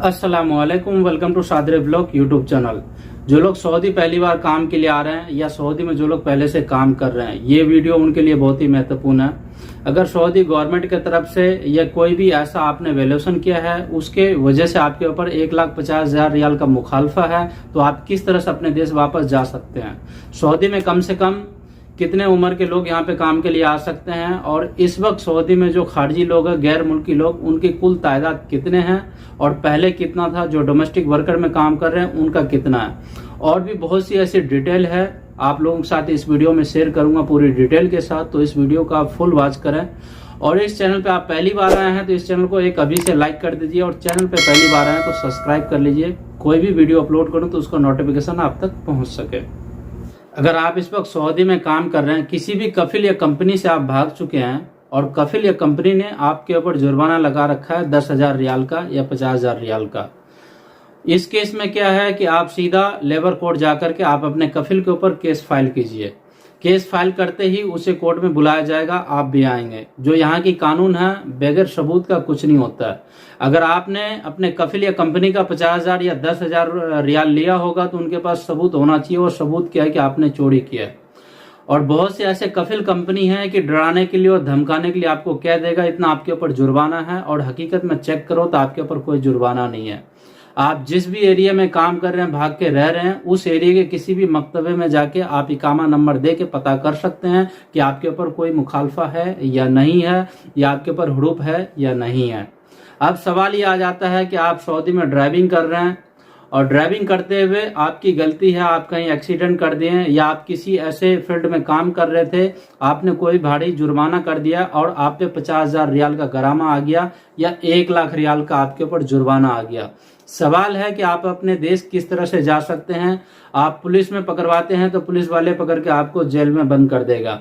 अस्सलामुअलैकुम, welcome to शादरे blog YouTube channel. जो लोग सऊदी पहली बार काम के लिए आ रहे हैं या सऊदी में जो लोग पहले से काम कर रहे हैं, ये वीडियो उनके लिए बहुत ही महत्वपूर्ण है। अगर सऊदी गवर्नमेंट की तरफ से या कोई भी ऐसा आपने वैल्यूएशन किया है, उसके वजह से आपके ऊपर 1,50,000 रियाल का मुखालफा है, तो आप किस तरह से अपने देश वापस जा सकते हैं। सऊदी में कम से कम कितने उम्र के लोग यहाँ पे काम के लिए आ सकते हैं, और इस वक्त सऊदी में जो खारजी लोग हैं, गैर मुल्की लोग, उनकी कुल तादाद कितने हैं, और पहले कितना था, जो डोमेस्टिक वर्कर में काम कर रहे हैं उनका कितना है। और भी बहुत सी ऐसी डिटेल है आप लोगों के साथ इस वीडियो में शेयर करूंगा पूरी डिटेल के साथ, तो इस वीडियो का आप फुल वॉच करें। और इस चैनल पे आप पहली बार आए हैं तो इस चैनल को एक अभी से लाइक कर दीजिए, और चैनल पे पहली बार आए हैं तो सब्सक्राइब कर लीजिए। कोई भी वीडियो अपलोड करूं तो उसका नोटिफिकेशन आप तक पहुंच सके। अगर आप इस वक्त सऊदी में काम कर रहे हैं, किसी भी कफिल या कंपनी से आप भाग चुके हैं और कफिल या कंपनी ने आपके ऊपर जुर्माना लगा रखा है 10,000 रियाल का या 50,000 रियाल का, इस केस में क्या है कि आप सीधा लेबर कोर्ट जाकर के आप अपने कफिल के ऊपर केस फाइल कीजिए। केस फाइल करते ही उसे कोर्ट में बुलाया जाएगा, आप भी आएंगे। जो यहाँ की कानून है, बगैर सबूत का कुछ नहीं होता है। अगर आपने अपने कफिल या कंपनी का 50,000 या 10,000 रियाल लिया होगा तो उनके पास सबूत होना चाहिए, और सबूत क्या है कि आपने चोरी किया है। और बहुत से ऐसे कफिल कंपनी है कि डराने के लिए और धमकाने के लिए आपको कह देगा इतना आपके ऊपर जुर्माना है, और हकीकत में चेक करो तो आपके ऊपर कोई जुर्माना नहीं है। आप जिस भी एरिया में काम कर रहे हैं, भाग के रह रहे हैं, उस एरिया के किसी भी मकतबे में जाके आप इकामा नंबर दे के पता कर सकते हैं कि आपके ऊपर कोई मुखालफा है या नहीं है, या आपके ऊपर हुरूफ है या नहीं है। अब सवाल ये आ जाता है कि आप सऊदी में ड्राइविंग कर रहे हैं, और ड्राइविंग करते हुए आपकी गलती है, आप कहीं एक्सीडेंट कर दिए, या आप किसी ऐसे फील्ड में काम कर रहे थे, आपने कोई भारी जुर्माना कर दिया और आप पे 50,000 रियाल का गरामा आ गया, या 1,00,000 रियाल का आपके ऊपर जुर्माना आ गया। सवाल है कि आप अपने देश किस तरह से जा सकते हैं। आप पुलिस में पकड़वाते हैं तो पुलिस वाले पकड़ के आपको जेल में बंद कर देगा।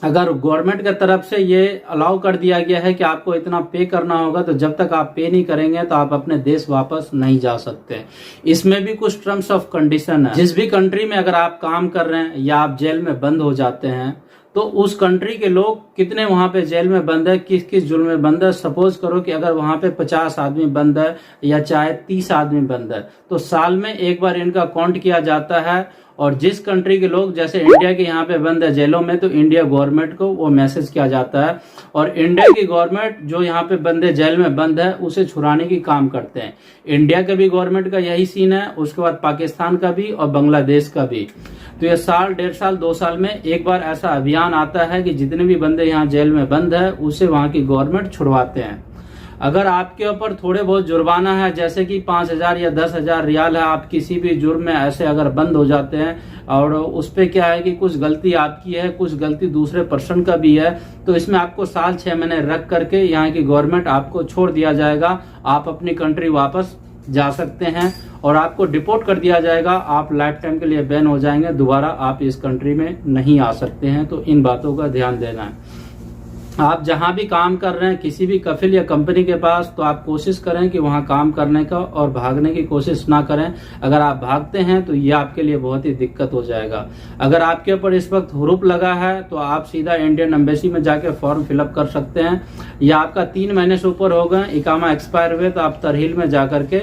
अगर गवर्नमेंट की तरफ से ये अलाउ कर दिया गया है कि आपको इतना पे करना होगा, तो जब तक आप पे नहीं करेंगे तो आप अपने देश वापस नहीं जा सकते। इसमें भी कुछ टर्म्स ऑफ कंडीशन है। जिस भी कंट्री में अगर आप काम कर रहे हैं या आप जेल में बंद हो जाते हैं, तो उस कंट्री के लोग कितने वहां पे जेल में बंद है, किस किस जुर्म में बंद है। सपोज करो कि अगर वहां पे 50 आदमी बंद है या चाहे 30 आदमी बंद है, तो साल में एक बार इनका काउंट किया जाता है। और जिस कंट्री के लोग, जैसे इंडिया के यहाँ पे बंद है जेलों में, तो इंडिया गवर्नमेंट को वो मैसेज किया जाता है, और इंडिया की गवर्नमेंट जो यहाँ पे बंद है, जेल में बंद है, उसे छुड़ाने की काम करते हैं। इंडिया के भी गवर्नमेंट का यही सीन है, उसके बाद पाकिस्तान का भी और बांग्लादेश का भी। तो ये साल, 1.5 साल, 2 साल में एक बार ऐसा अभियान आता है कि जितने भी बंदे यहाँ जेल में बंद है उसे वहां की गवर्नमेंट छुड़वाते हैं। अगर आपके ऊपर थोड़े बहुत जुर्माना है, जैसे कि 5,000 या 10,000 रियाल है, आप किसी भी जुर्म में ऐसे अगर बंद हो जाते हैं, और उस पे क्या है कि कुछ गलती आपकी है, कुछ गलती दूसरे पर्सन का भी है, तो इसमें आपको साल 6 महीने रख करके यहाँ की गवर्नमेंट आपको छोड़ दिया जाएगा। आप अपनी कंट्री वापस जा सकते हैं, और आपको डिपोर्ट कर दिया जाएगा। आप लाइफ टाइम के लिए बैन हो जाएंगे, दोबारा आप इस कंट्री में नहीं आ सकते हैं। तो इन बातों का ध्यान देना है। आप जहां भी काम कर रहे हैं, किसी भी कफिल या कंपनी के पास, तो आप कोशिश करें कि वहां काम करने का, और भागने की कोशिश ना करें। अगर आप भागते हैं तो ये आपके लिए बहुत ही दिक्कत हो जाएगा। अगर आपके ऊपर इस वक्त हुरूफ लगा है तो आप सीधा इंडियन एम्बेसी में जाके फॉर्म फिलअप कर सकते हैं, या आपका 3 महीने से ऊपर हो गए, इकामा एक्सपायर हुए, तो आप तरहील में जाकर के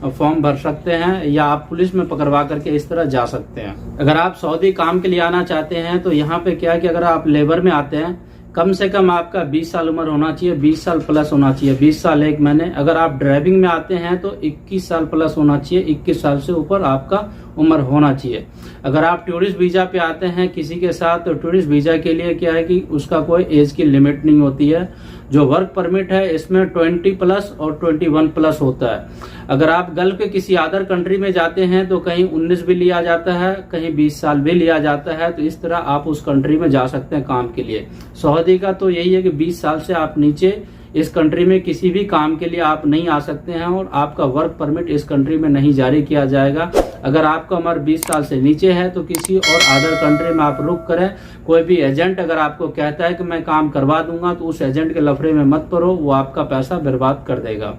फॉर्म भर सकते हैं, या आप पुलिस में पकड़वा करके इस तरह जा सकते हैं। अगर आप सऊदी काम के लिए आना चाहते हैं तो यहाँ पे क्या है कि अगर आप लेबर में आते हैं, कम से कम आपका 20 साल उम्र होना चाहिए, 20 साल प्लस होना चाहिए, 20 साल 1 महीने। अगर आप ड्राइविंग में आते हैं तो 21 साल प्लस होना चाहिए, 21 साल से ऊपर आपका उम्र होना चाहिए। अगर आप टूरिस्ट वीजा पे आते हैं किसी के साथ, तो टूरिस्ट वीजा के लिए क्या है कि उसका कोई एज की लिमिट नहीं होती है। जो वर्क परमिट है इसमें 20 प्लस और 21 प्लस होता है। अगर आप गल्फ के किसी अदर कंट्री में जाते हैं तो कहीं 19 भी लिया जाता है, कहीं 20 साल भी लिया जाता है। तो इस तरह आप उस कंट्री में जा सकते हैं काम के लिए। सऊदी का तो यही है कि 20 साल से आप नीचे इस कंट्री में किसी भी काम के लिए आप नहीं आ सकते हैं, और आपका वर्क परमिट इस कंट्री में नहीं जारी किया जाएगा। अगर आपका उम्र 20 साल से नीचे है तो किसी और अदर कंट्री में आप रुक करें। कोई भी एजेंट अगर आपको कहता है कि मैं काम करवा दूंगा, तो उस एजेंट के लफड़े में मत पड़ो, वो आपका पैसा बर्बाद कर देगा।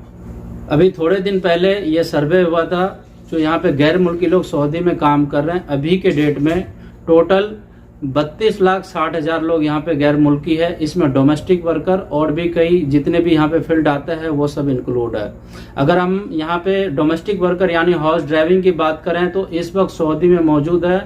अभी थोड़े दिन पहले ये सर्वे हुआ था, जो यहाँ पे गैर मुल्की लोग सऊदी में काम कर रहे हैं, अभी के डेट में टोटल 32,60,000 लोग यहाँ पे गैर मुल्की है। इसमें डोमेस्टिक वर्कर और भी कई जितने भी यहाँ पे फील्ड आते हैं वो सब इंक्लूड है। अगर हम यहाँ पे डोमेस्टिक वर्कर यानी हॉर्स ड्राइविंग की बात करें तो इस वक्त सऊदी में मौजूद है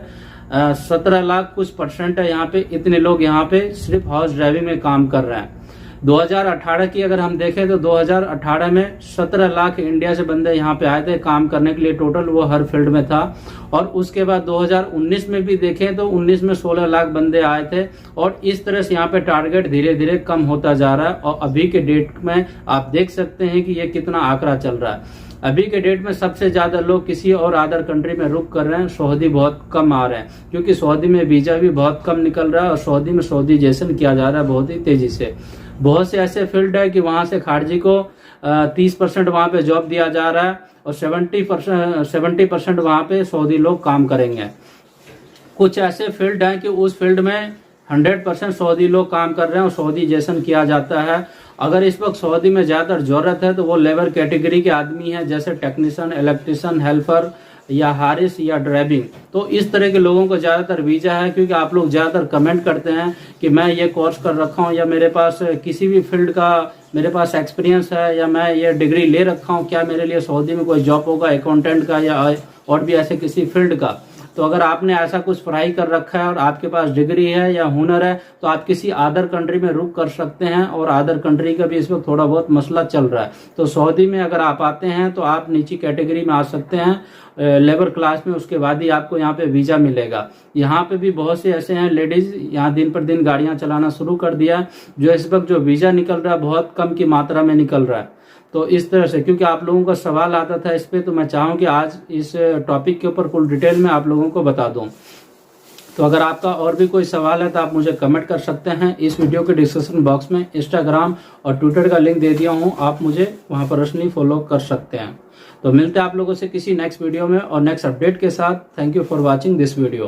17 लाख कुछ % है यहाँ पे, इतने लोग यहाँ पे सिर्फ हॉर्स ड्राइविंग में काम कर रहे हैं। 2018 की अगर हम देखें तो 2018 में 17 लाख इंडिया से बंदे यहाँ पे आए थे काम करने के लिए, टोटल वो हर फील्ड में था। और उसके बाद 2019 में भी देखें तो 19 में 16 लाख बंदे आए थे। और इस तरह से यहाँ पे टारगेट धीरे धीरे कम होता जा रहा है। और अभी के डेट में आप देख सकते हैं कि ये कितना आंकड़ा चल रहा है। अभी के डेट में सबसे ज्यादा लोग किसी और अदर कंट्री में रुक कर रहे हैं, सऊदी बहुत कम आ रहे हैं, क्योंकि सऊदी में वीजा भी बहुत कम निकल रहा है और सऊदी में सऊदीजेशन किया जा रहा है बहुत ही तेजी से। बहुत से ऐसे फील्ड है कि वहां से खारजी को 30% वहां पे जॉब दिया जा रहा है और 70% वहां पे सऊदी लोग काम करेंगे। कुछ ऐसे फील्ड हैं कि उस फील्ड में 100% सऊदी लोग काम कर रहे हैं और सऊदीजेशन किया जाता है। अगर इस वक्त सऊदी में ज्यादातर जरूरत है तो वो लेबर कैटेगरी के आदमी है, जैसे टेक्नीशियन, इलेक्ट्रिशियन, हेल्पर या हारिस या ड्राइविंग। तो इस तरह के लोगों को ज्यादातर वीजा है, क्योंकि आप लोग ज्यादातर कमेंट करते हैं कि मैं ये कोर्स कर रखा हूँ या मेरे पास किसी भी फील्ड का मेरे पास एक्सपीरियंस है या मैं ये डिग्री ले रखा हूँ, क्या मेरे लिए सऊदी में कोई जॉब होगा अकाउंटेंट का या और भी ऐसे किसी फील्ड का। तो अगर आपने ऐसा कुछ पढ़ाई कर रखा है और आपके पास डिग्री है या हुनर है तो आप किसी अदर कंट्री में रुक कर सकते हैं। और अदर कंट्री का भी इस वक्त थोड़ा बहुत मसला चल रहा है। तो सऊदी में अगर आप आते हैं तो आप नीची कैटेगरी में आ सकते हैं, लेबर क्लास में, उसके बाद ही आपको यहाँ पे वीजा मिलेगा। यहाँ पे भी बहुत से ऐसे हैं लेडीज, यहाँ दिन पर दिन गाड़ियां चलाना शुरू कर दिया, जो इस वक्त जो वीजा निकल रहा है बहुत कम की मात्रा में निकल रहा है। तो इस तरह से, क्योंकि आप लोगों का सवाल आता था इस पे, तो मैं चाहूँ कि आज इस टॉपिक के ऊपर फुल डिटेल में आप लोगों को बता दूं। तो अगर आपका और भी कोई सवाल है तो आप मुझे कमेंट कर सकते हैं। इस वीडियो के डिस्क्रिप्शन बॉक्स में इंस्टाग्राम और ट्विटर का लिंक दे दिया हूँ, आप मुझे वहां पर्सनली फॉलो कर सकते हैं। तो मिलते हैं आप लोगों से किसी नेक्स्ट वीडियो में और नेक्स्ट अपडेट के साथ। Thank you for watching this video.